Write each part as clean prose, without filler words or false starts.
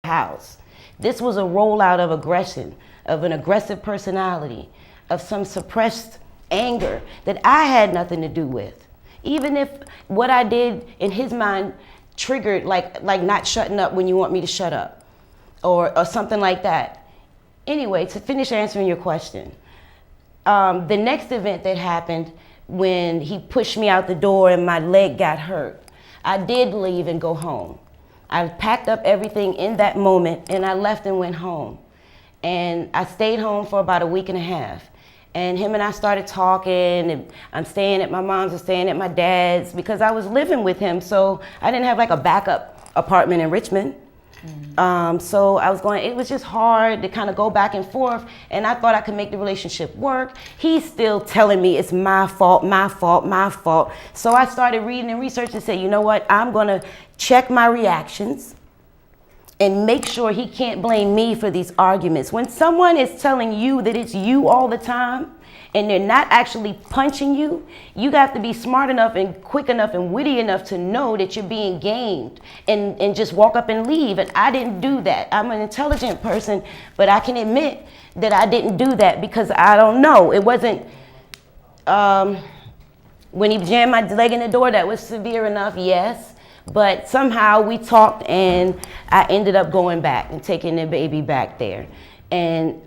house. This was a rollout of aggression, of an aggressive personality, of some suppressed anger that I had nothing to do with. Even if what I did in his mind triggered like not shutting up when you want me to shut up or something like that. Anyway, to finish answering your question, the next event that happened when he pushed me out the door and my leg got hurt, I did leave and go home. I packed up everything in that moment and I left and went home. And I stayed home for about a week and a half. And him and I started talking, and I'm staying at my mom's and staying at my dad's because I was living with him, so I didn't have like a backup apartment in Richmond. So I was going, it was just hard to kind of go back and forth, and I thought I could make the relationship work. He's still telling me it's my fault, my fault, my fault. So I started reading and researching and said, you know what, I'm gonna check my reactions and make sure he can't blame me for these arguments. When someone is telling you that it's you all the time and they're not actually punching you, you have to be smart enough and quick enough and witty enough to know that you're being gamed and just walk up and leave. And I didn't do that. I'm an intelligent person, but I can admit that I didn't do that because I don't know. It wasn't, when he jammed my leg in the door, that was severe enough, yes. But somehow we talked and I ended up going back and taking the baby back there. And,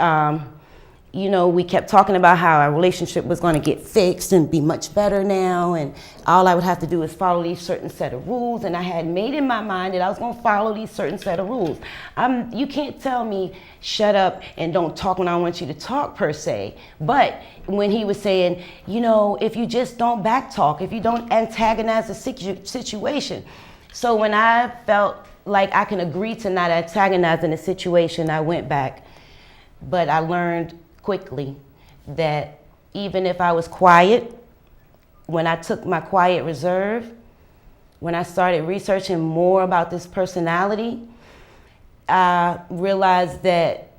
you know, we kept talking about how our relationship was going to get fixed and be much better now. And all I would have to do is follow these certain set of rules. And I had made in my mind that I was going to follow these certain set of rules. You can't tell me shut up and don't talk when I want you to talk per se. But when he was saying, you know, if you just don't back talk, if you don't antagonize the situation. So when I felt like I can agree to not antagonize in a situation, I went back. But I learned quickly that even if I was quiet, when I took my quiet reserve, when I started researching more about this personality, I realized that,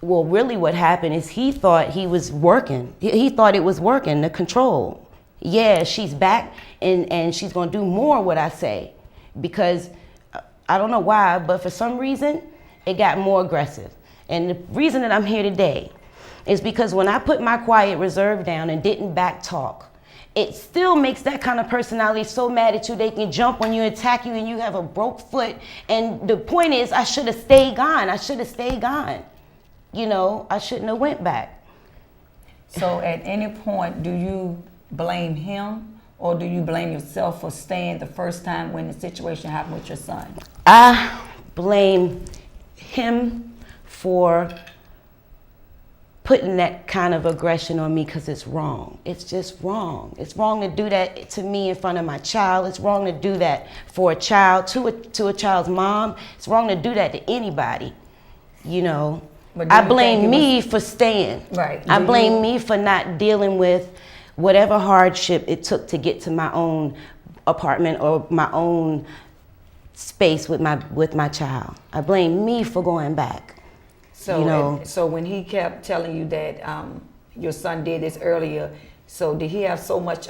well, really what happened is he thought he was working. He thought it was working, the control. Yeah, she's back and she's gonna do more what I say. Because I don't know why, but for some reason, it got more aggressive. And the reason that I'm here today is because when I put my quiet reserve down and didn't back talk, it still makes that kind of personality so mad at you they can jump on you, attack you, and you have a broke foot. And the point is, I should have stayed gone. I should have stayed gone. You know, I shouldn't have went back. So at any point, do you blame him? Or do you blame yourself for staying the first time when the situation happened with your son? I blame him for putting that kind of aggression on me because it's wrong. It's just wrong. It's wrong to do that to me in front of my child. It's wrong to do that for a child, to a child's mom. It's wrong to do that to anybody, you know. I blame me for staying. Right. I blame me for not dealing with whatever hardship it took to get to my own apartment or my own space with my child. I blame me for going back. So, you know, so when he kept telling you that your son did this earlier, so did he have so much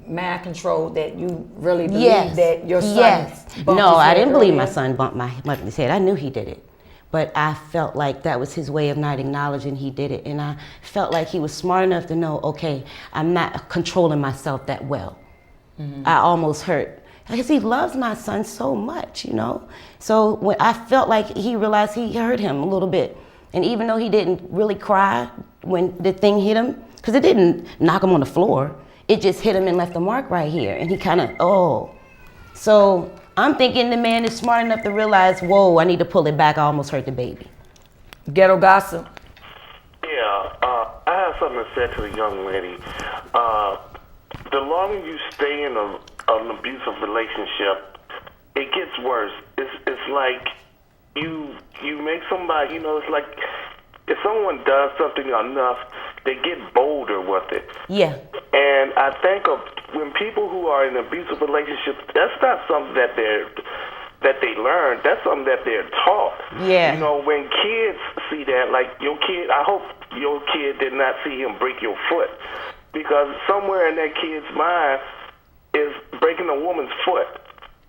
mind control that you really believe that your son bumped No, his I head didn't believe earlier? my son bumped my mother's head. I knew he did it. But I felt like that was his way of not acknowledging he did it. And I felt like he was smart enough to know, okay, I'm not controlling myself that well. Mm-hmm. I almost hurt. Because he loves my son so much, you know? So when I felt like he realized he hurt him a little bit. And even though he didn't really cry when the thing hit him, because it didn't knock him on the floor, it just hit him and left a mark right here. And he kind of, So I'm thinking the man is smart enough to realize, whoa, I need to pull it back. I almost hurt the baby. Ghetto Gossip. Yeah, I have something to say to the young lady. The longer you stay in an abusive relationship, it gets worse. It's like you make somebody, you know, it's like if someone does something enough, they get bolder with it. Yeah. And I think of when people who are in abusive relationships, that's not something that they learn. That's something that they're taught. Yeah. You know, when kids see that, like your kid, I hope your kid did not see him break your foot, because somewhere in that kid's mind is breaking a woman's foot.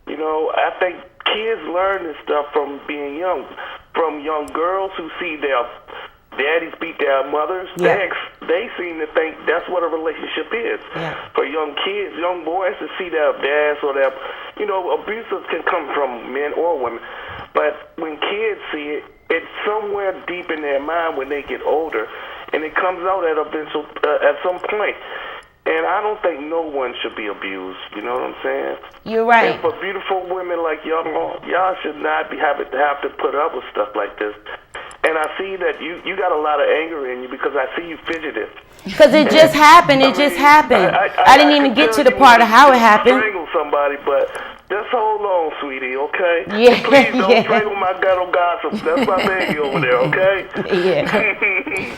You know, I think kids learn this stuff from being young, from young girls who see their daddies beat their mothers. Yeah. They seem to think that's what a relationship is. Yeah. For young kids, young boys to see their dads or their, abuses can come from men or women. But when kids see it, it's somewhere deep in their mind when they get older, and it comes out at some point. And I don't think no one should be abused. You know what I'm saying? You're right. And for beautiful women like y'all should not be have to put up with stuff like this. And I see that you got a lot of anger in you because I see you fidgeting. Because it just happened. It just happened. I didn't even get to the part of how it happened. Strangle somebody, but just hold on, sweetie, okay? Yeah. Please don't strangle my ghetto gossip. That's my baby over there, okay? Yeah.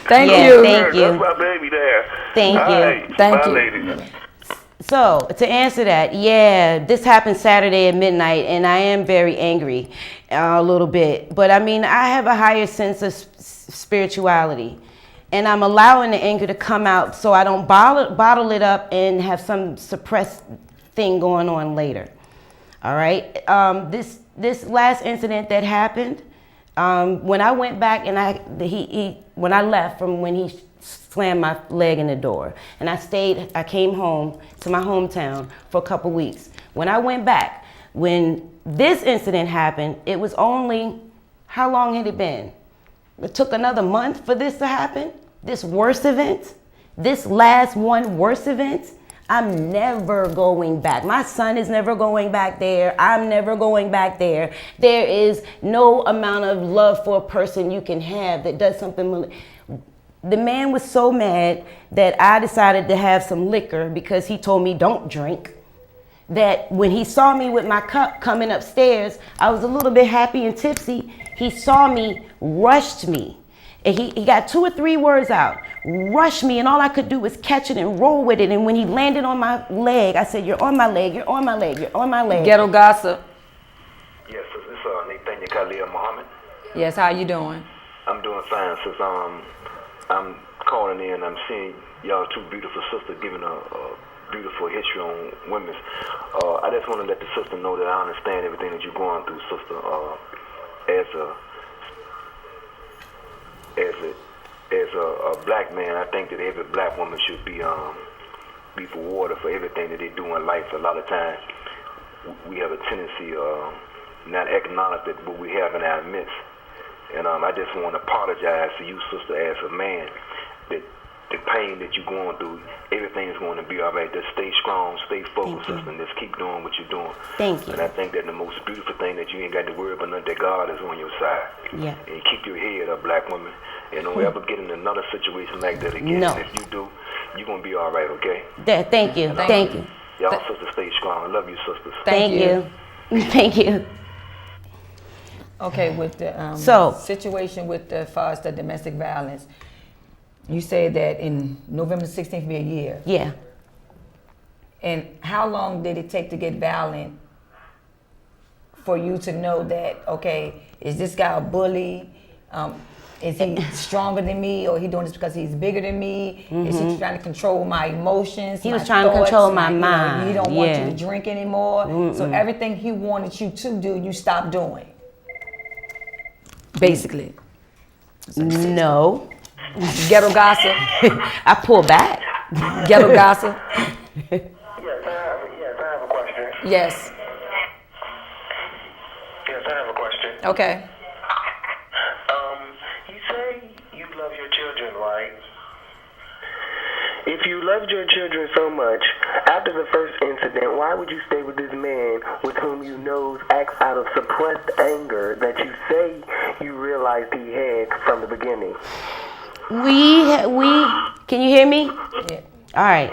Thank Yeah, you. thank you. That's my baby there. Thank All you. right, Thank bye, you. ladies. So, to answer that, yeah, this happened Saturday at midnight, and I am very angry a little bit. But I mean, I have a higher sense of spirituality, and I'm allowing the anger to come out so I don't bottle it up and have some suppressed thing going on later. All right? This last incident that happened, when I went back and when I left from when he slammed my leg in the door, and I came home to my hometown for a couple weeks. When I went back, when this incident happened, it was only, how long had it been? It took another month for this to happen? This worst event? This last one worst event? I'm never going back. My son is never going back there. I'm never going back there. There is no amount of love for a person you can have that does something. The man was so mad that I decided to have some liquor because he told me don't drink. That when he saw me with my cup coming upstairs, I was a little bit happy and tipsy. He saw me, rushed me. And he got 2 or 3 words out, rushed me, and all I could do was catch it and roll with it. And when he landed on my leg, I said, you're on my leg, you're on my leg, you're on my leg. Ghetto Gossip. Yes, this is Nathaniel Khalil Muhammad. Yes, how you doing? I'm doing fine since I'm calling in. I'm seeing y'all 2 beautiful sisters giving a beautiful history on women's. I just want to let the sister know that I understand everything that you're going through, sister. As a black man, I think that every black woman should be rewarded for everything that they do in life. A lot of times, we have a tendency not acknowledge that what we have in our midst. And I just want to apologize to you, sister, as a man, that the pain that you're going through, everything is going to be all right. Just stay strong, stay focused, sister, and just keep doing what you're doing. Thank you. And I think that the most beautiful thing that you ain't got to worry about, that God is on your side. Yeah. And keep your head up, black woman. And don't ever get in another situation like that again. No. And if you do, you're going to be all right, okay? Thank you. Thank you. Y'all sisters stay strong. I love you, sisters. Thank you. Thank you. Okay, with the So- situation with as far as the domestic violence, you say that in November 16th will be a year. Yeah. And how long did it take to get violent for you to know that, okay, is this guy a bully? Is he stronger than me, or he doing this because he's bigger than me? Is he trying to control my emotions? He my was trying to thoughts, control my mind. He don't want Yeah. you to drink anymore. So everything he wanted you to do, you stopped doing. Basically. No. Ghetto Gossip. I pull back. Ghetto Gossip. Yes, I have a question. Yes. Yes, I have a question. Okay. You say you love your children, right? If you loved your children so much, after the first incident, why would you stay with this man with whom you know acts out of suppressed anger that you say you realized he had from the beginning? Can you hear me? Yeah. All right.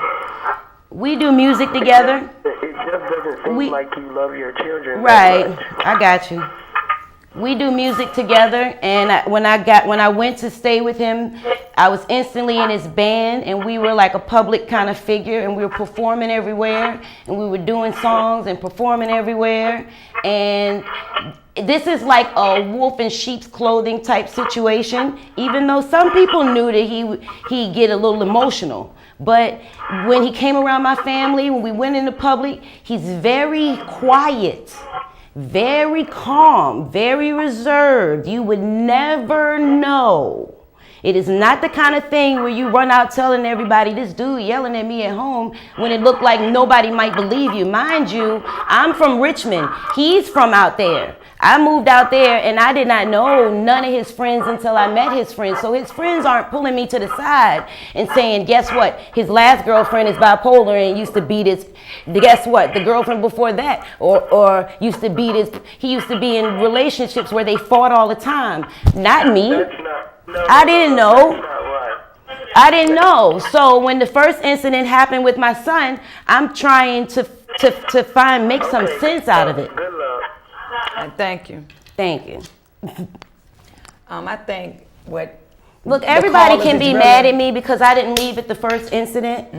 We do music together. It just doesn't seem like you love your children. Right. That much. I got you. We do music together, and when I went to stay with him, I was instantly in his band, and we were like a public kind of figure, and we were performing everywhere, and we were doing songs and performing everywhere, and this is like a wolf in sheep's clothing type situation, even though some people knew that he'd get a little emotional. But when he came around my family, when we went into public, he's very quiet. very calm, very reserved. You would never know. It is not the kind of thing where you run out telling everybody, this dude yelling at me at home, when it looked like nobody might believe you. Mind you, I'm from Richmond. He's from out there. I moved out there and I did not know none of his friends until I met his friends. So his friends aren't pulling me to the side and saying, guess what? His last girlfriend is bipolar and used to beat his, guess what? The girlfriend before that, or used to beat his, he used to be in relationships where they fought all the time. Not me. I didn't know. I didn't know. So when the first incident happened with my son, I'm trying to make some sense out of it. Good luck. Thank you. Thank you. I think what. Look, everybody can be mad at me because I didn't leave at the first incident.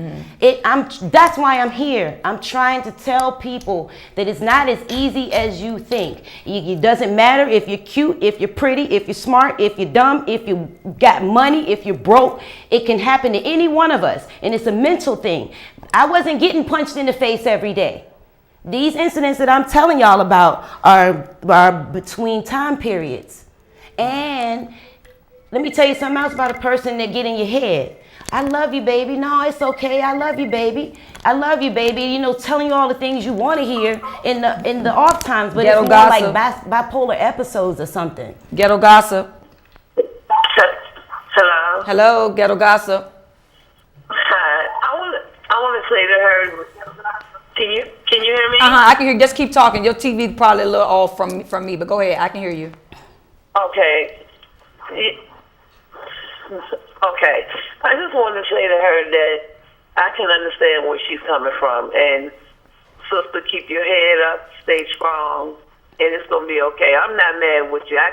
That's why I'm here. I'm trying to tell people that it's not as easy as you think. It doesn't matter if you're cute, if you're pretty, if you're smart, if you're dumb, if you got money, if you're broke. It can happen to any one of us, and it's a mental thing. I wasn't getting punched in the face every day. These incidents that I'm telling y'all about are between time periods. And let me tell you something else about a person that get in your head. I love you, baby. No, it's okay. I love you, baby. I love you, baby. You know, telling you all the things you want to hear in the off times, but Ghetto it's more gossip. like bipolar episodes or something. Ghetto Gossip. Hello. Hello, Ghetto Gossip. Hi. I want to say to her. Can you hear me? I can hear you. Just keep talking. Your TV probably a little off from me, but go ahead. I can hear you. Okay. Okay. I just want to say to her that I can understand where she's coming from, and sister, keep your head up, stay strong, and it's gonna be okay. I'm not mad with you. I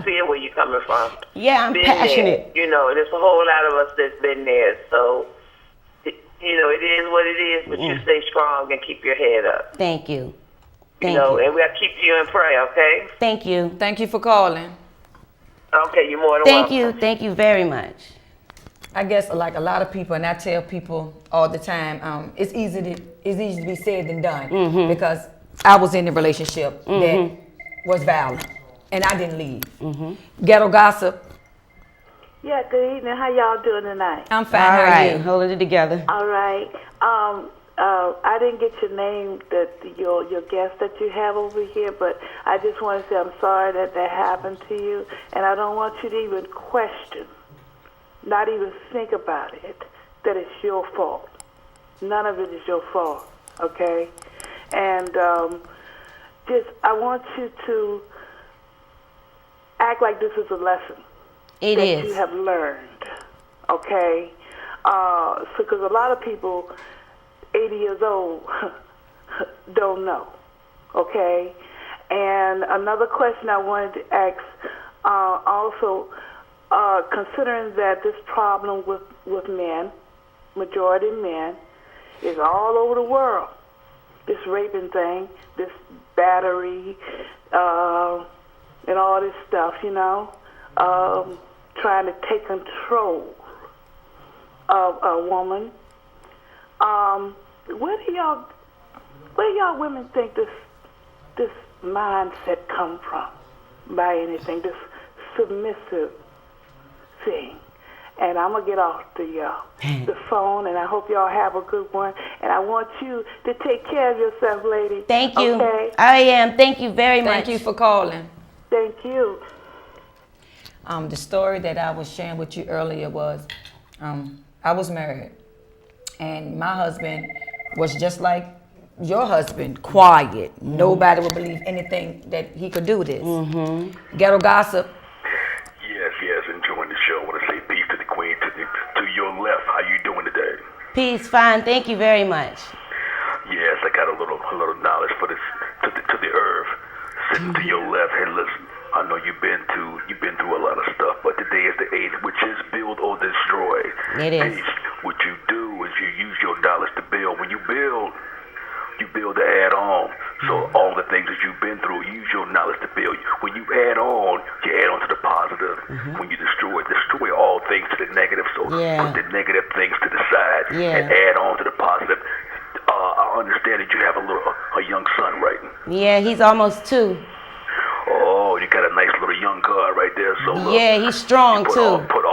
see where you're coming from. Yeah, I'm Been passionate. there. You know, there's a whole lot of us that's been there. So, you know, it is what it is. But you stay strong and keep your head up. Thank you. You know, and we'll keep you in prayer. Okay. Thank you. Thank you for calling. Okay, you're more than Thank welcome. you. Thank you very much. I guess like a lot of people, and I tell people all the time, it's easy to be said than done because I was in a relationship that was violent and I didn't leave. Ghetto Gossip. Yeah, good evening. How y'all doing tonight? I'm fine. All How are right, you? holding it together. All right. I didn't get your name, your guest that you have over here, but I just want to say I'm sorry that happened to you, and I don't want you to even question, not even think about it, that it's your fault. None of it is your fault, okay? And I want you to act like this is a lesson It that is. you have learned, okay? Because a lot of people, 80 years old, don't know, okay? And another question I wanted to ask, also, considering that this problem with men, majority men, is all over the world, this raping thing, this battery, and all this stuff, you know, trying to take control of a woman. Where do y'all women think this mindset come from? By anything, this submissive thing. And I'm gonna get off the phone, and I hope y'all have a good one. And I want you to take care of yourself, lady. Thank you. Okay? I am. Thank you very much. Thank you for calling. Thank you. The story that I was sharing with you earlier was, I was married, and my husband was just like your husband, quiet. Nobody would believe anything that he could do this. Ghetto Gossip. Yes, enjoying the show. I want to say peace to the queen, to your left. How you doing today? Peace, fine. Thank you very much. Yes, I got a little knowledge for this to the earth. Sitting to your left. Hey, listen. I know you've been through a lot of stuff, but today is the age which is build or destroy. It is. Peace. What you do is you use your dollars to build. When you build to add on. So all the things that you've been through, use your knowledge to build. When you add on to the positive. When you destroy all things to the negative. So put the negative things to the side and add on to the positive. I understand that you have a young son, right? Yeah, he's almost 2. Oh, you got a nice little young guard right there. So Yeah, he's strong put too. Put